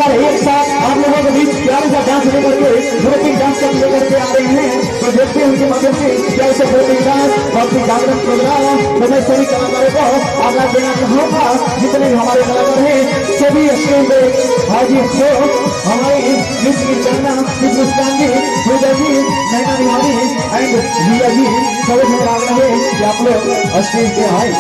कलाकार एक साथ आप लोगों के बीच प्यारे सा डांस लेकर के ग्रुपिंग डांस कर लेकर के आ रहे हैं। तो देखते हैं उनके माध्यम से क्या से ग्रुपिंग डांस और जागरण प्रोग्राम तो मैं सभी कलाकारों को आगाह देना चाहूँगा। जितने भी हमारे कलाकार हैं सभी स्क्रीन पे हाजिर हो। हमारी मिस इंडिया मिस मुस्कान जी, पूजा जी, नैना बिहारी एंड रिया जी सभी मेरा आग्रह है कि आप लोग स्क्रीन पे आए।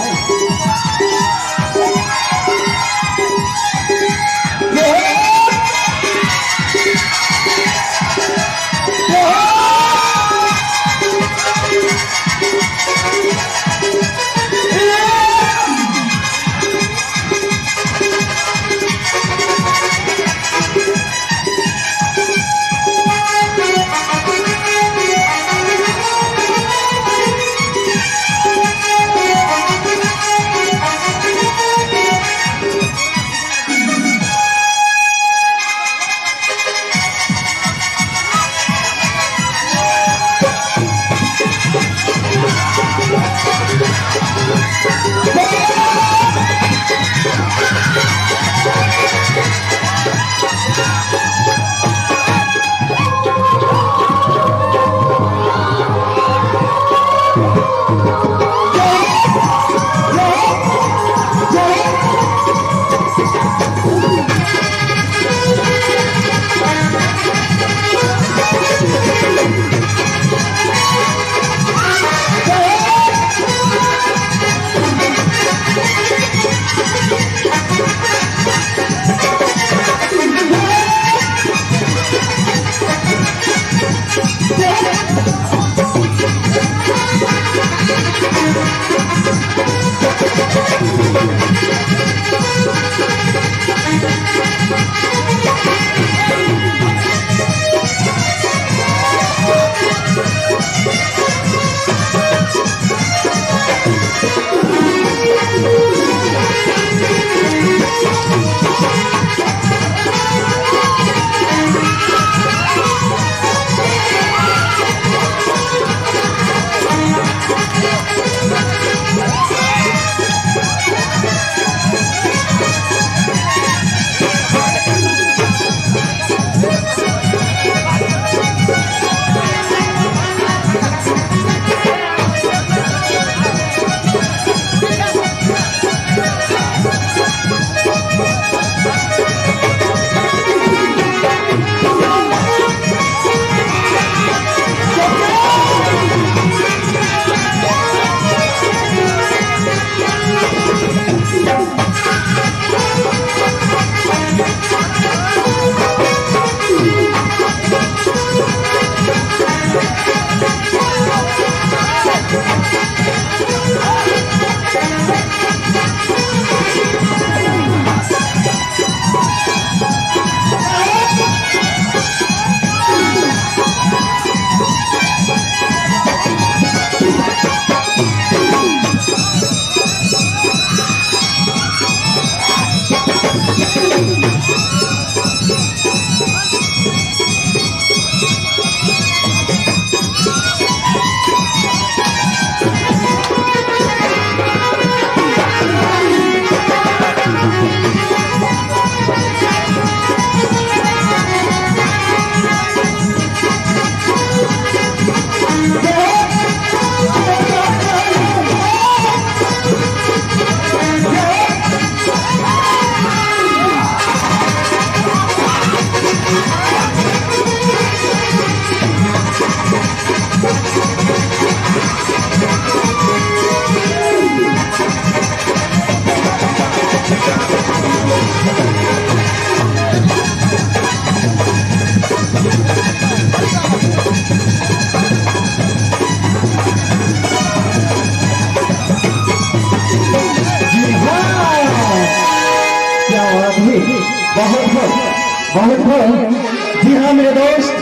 जी हाँ मेरे दोस्त,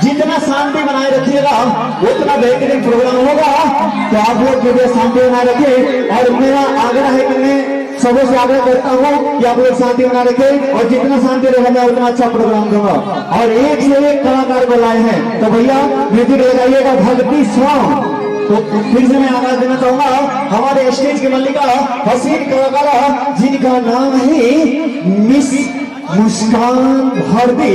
जितना शांति बनाए रखिएगा उतना बेहतरीन प्रोग्राम होगा। तो आप लोग जो भी शांति बनाए रखिए और मेरा आग्रह है कि मैं सबों से आग्रह करता हूँ कि आप लोग शांति बनाए रखें और जितना शांति रहेगा मैं उतना अच्छा प्रोग्राम दूंगा। और एक से एक कलाकार बुलाए हैं तो भैया म्यूजिक लगाइएगा भक्ति सॉन्ग। तो फिर से मैं आवाज देना चाहूंगा हमारे स्टेज की मल्लिका हसीन कलाकार जिनका नाम है मिस मुस्कान भर दे।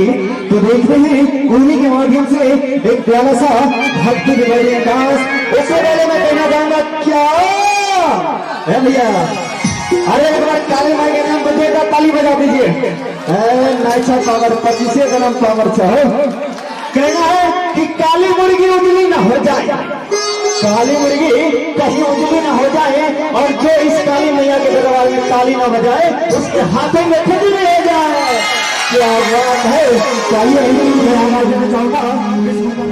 तो देखते हैं उन्हीं के माध्यम से एक प्यारा सा भक्ति के बड़े अंदाज। उससे पहले मैं कहना चाहूंगा क्या है भैया, अरे एक बार काली माई के नाम बजेगा ताली बजा दीजिए। नाइचा पावर 25 ग्राम पावर चाहो। कहना है कि काली मुर्गी उजली ना हो जाए, काली मुर्गी कहीं उजली ना हो जाए, और जो इस काली मैया के दरबार में ताली ना बजाए उसके हाथों में खुद भी हो जाए। क्या बात है। चाहिए मैं आवाज देना चाहूंगा इस को